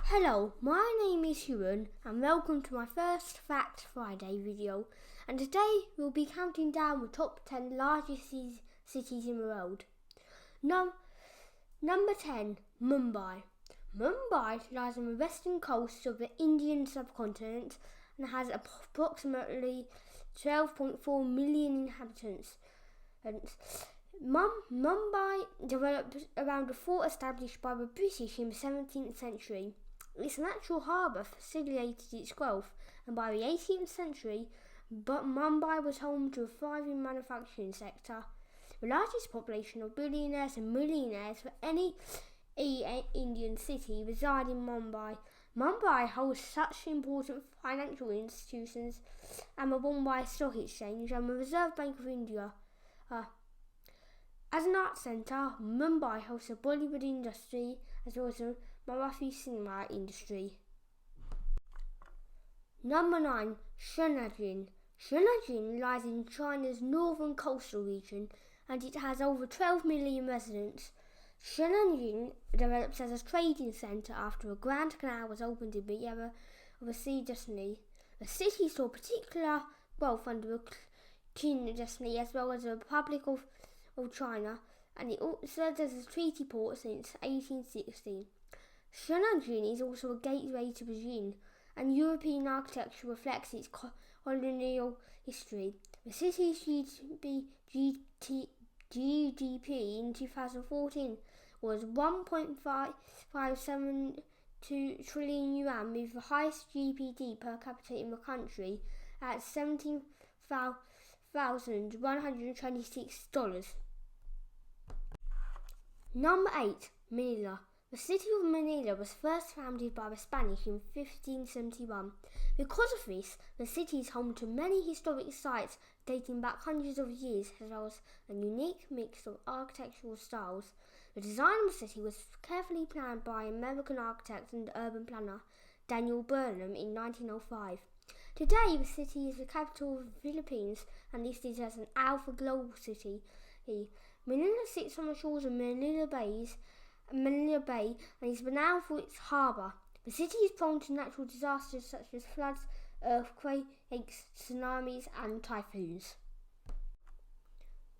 Hello, my name is Ewan and welcome to my first Fact Friday video, and today we'll be counting down the top 10 largest cities in the world. Number 10, Mumbai. Mumbai lies on the western coast of the Indian subcontinent and has approximately 12.4 million inhabitants. Mumbai developed around a fort established by the British in the 17th century. Its natural harbour facilitated its growth, and by the 18th century, Mumbai was home to a thriving manufacturing sector. The largest population of billionaires and millionaires for any Indian city reside in Mumbai. Mumbai holds such important financial institutions and the Bombay Stock Exchange and the Reserve Bank of India. As an art centre, Mumbai hosts a Bollywood industry as well as a Marathi cinema industry. Number 9, Shenzhen. Shenzhen lies in China's northern coastal region and it has over 12 million residents. Shenzhen developed as a trading centre after a Grand Canal was opened in the era of the Qin dynasty. The city saw particular growth under the Qin dynasty as well as the Republic of China, and it served as a treaty port since 1816. Shenzhen is also a gateway to Beijing, and European architecture reflects its colonial history. The city's GDP in 2014 was 1.572 trillion yuan, with the highest GDP per capita in the country at $17,126. Number 8, Manila. The city of Manila was first founded by the Spanish in 1571. Because of this, the city is home to many historic sites dating back hundreds of years, as well as a unique mix of architectural styles. The design of the city was carefully planned by American architect and urban planner Daniel Burnham in 1905. Today, the city is the capital of the Philippines and listed as an Alpha Global City. Manila sits on the shores of Manila Bay and is renowned for its harbour. The city is prone to natural disasters such as floods, earthquakes, tsunamis and typhoons.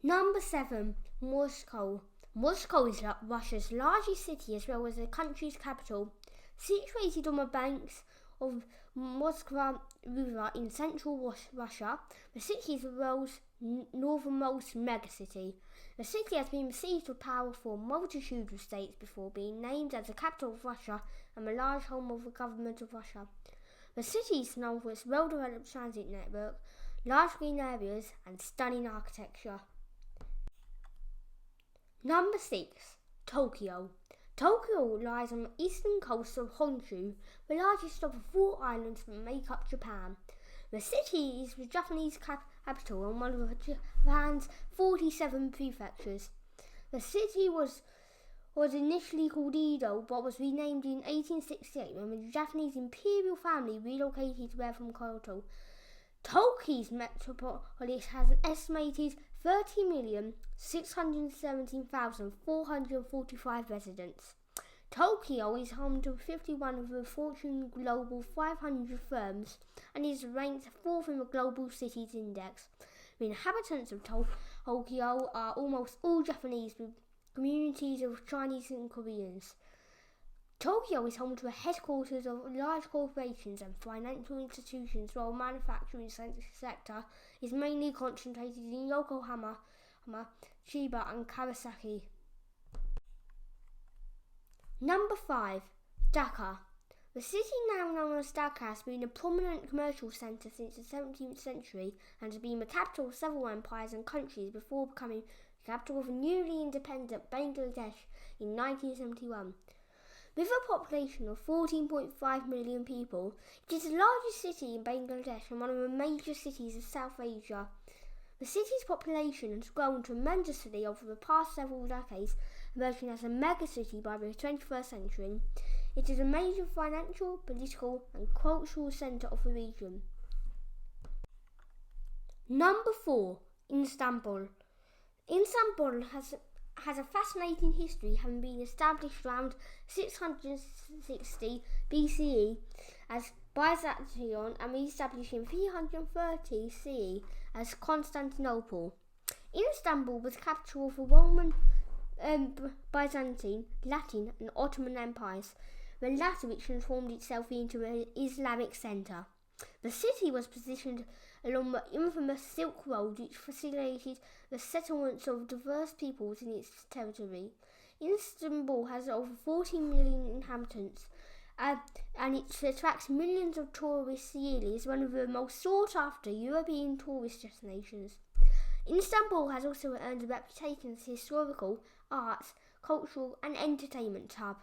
Number 7, Moscow. Moscow is Russia's largest city as well as the country's capital. Situated on the banks of Moskva River in central Russia, the city is the world's northernmost megacity. The city has been received with power for a multitude of states before being named as the capital of Russia and the large home of the government of Russia. The city is known for its well-developed transit network, large green areas and stunning architecture. Number 6, Tokyo. Tokyo lies on the eastern coast of Honshu, the largest of the 4 islands that make up Japan. The city is the Japanese capital and one of Japan's 47 prefectures. The city was initially called Edo, but was renamed in 1868 when the Japanese imperial family relocated there from Kyoto. Tokyo's metropolis has an estimated 30,617,445 residents. Tokyo is home to 51 of the Fortune Global 500 firms and is ranked 4th in the Global Cities Index. The inhabitants of Tokyo are almost all Japanese, with communities of Chinese and Koreans. Tokyo is home to the headquarters of large corporations and financial institutions, while the manufacturing sector is mainly concentrated in Yokohama, Chiba and Kawasaki. Number 5, Dhaka. The city now known as Dhaka has been a prominent commercial centre since the 17th century and has been the capital of several empires and countries before becoming the capital of newly independent Bangladesh in 1971. With a population of 14.5 million people, it is the largest city in Bangladesh and one of the major cities of South Asia. The city's population has grown tremendously over the past several decades, emerging as a megacity by the 21st century. It is a major financial, political and cultural centre of the region. Number 4, Istanbul. Istanbul has has a fascinating history, having been established around 660 BCE as Byzantium and re-established in 330 CE as Constantinople. Istanbul was the capital of the Roman, Byzantine, Latin and Ottoman empires, the latter which transformed itself into an Islamic centre. The city was positioned along the infamous Silk Road, which facilitated the settlements of diverse peoples in its territory. Istanbul has over 14 million inhabitants, and it attracts millions of tourists yearly as one of the most sought-after European tourist destinations. Istanbul has also earned a reputation as a historical, arts, cultural and entertainment hub.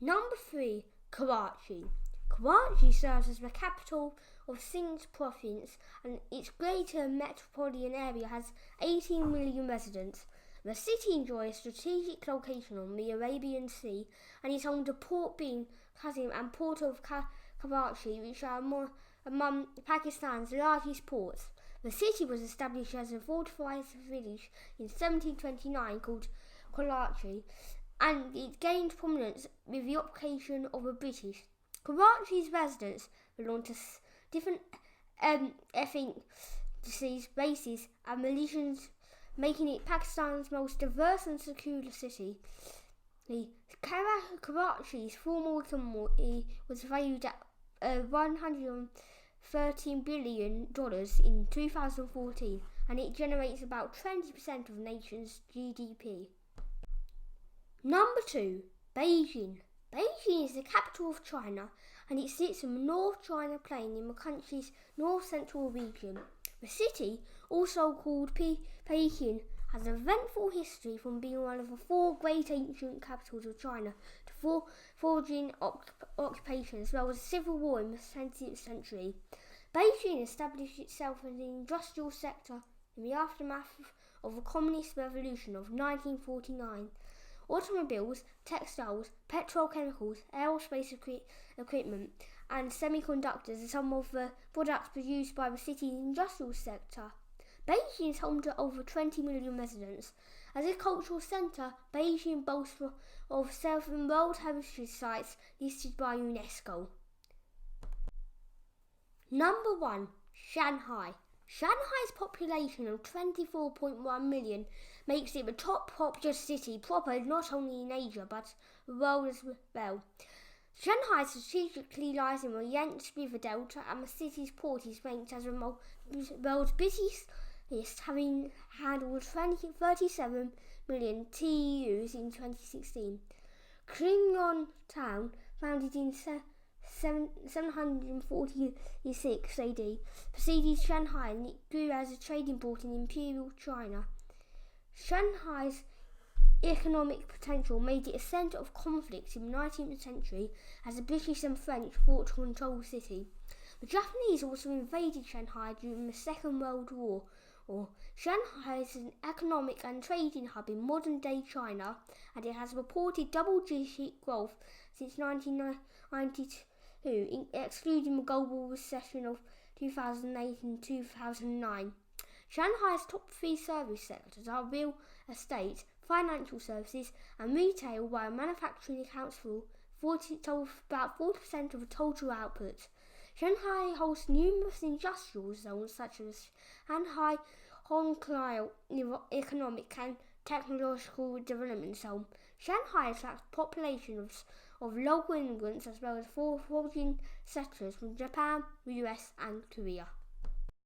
Number 3. Karachi. Karachi serves as the capital of Sindh province, and its greater metropolitan area has 18 million residents. The city enjoys a strategic location on the Arabian Sea and is home to Port Bin Qasim and Port of Karachi, which are among Pakistan's largest ports. The city was established as a fortified village in 1729 called Karachi, and it gained prominence with the occupation of the British. Karachi's residents belong to different ethnicities, races and religions, making it Pakistan's most diverse and secure city. Karachi's formal economy was valued at $113 billion in 2014, and it generates about 20% of the nation's GDP. Number 2. Beijing. Beijing is the capital of China, and it sits in the North China Plain in the country's north-central region. The city, also called Peking, has an eventful history from being one of the 4 great ancient capitals of China to forging occupation, as well as a civil war in the 20th century. Beijing established itself as an industrial sector in the aftermath of the Communist Revolution of 1949. Automobiles, textiles, petrochemicals, aerospace equipment and semiconductors are some of the products produced by the city's industrial sector. Beijing is home to over 20 million residents. As a cultural centre, Beijing boasts of 7 World Heritage Sites listed by UNESCO. Number 1. Shanghai. Shanghai's population of 24.1 million makes it the top populous city proper not only in Asia but the world as well. Shanghai strategically lies in the Yangtze River Delta, and the city's port is ranked as the world's busiest, having handled 37 million TEUs in 2016. Klingon Town, founded in 746 AD, preceded Shanghai, and it grew as a trading port in Imperial China. Shanghai's economic potential made it a centre of conflict in the 19th century as the British and French fought to control the city. The Japanese also invaded Shanghai during the Second World War. Shanghai is an economic and trading hub in modern-day China, and it has reported double-digit growth since 1992, excluding the global recession of 2008 and 2009. Shanghai's top 3 service sectors are real estate, financial services and retail, while manufacturing accounts for about 40% of the total output. Shanghai hosts numerous industrial zones such as Shanghai Hongqiao Economic and Technological Development Zone. Shanghai attracts populations of local immigrants as well as foreign settlers from Japan, the US and Korea.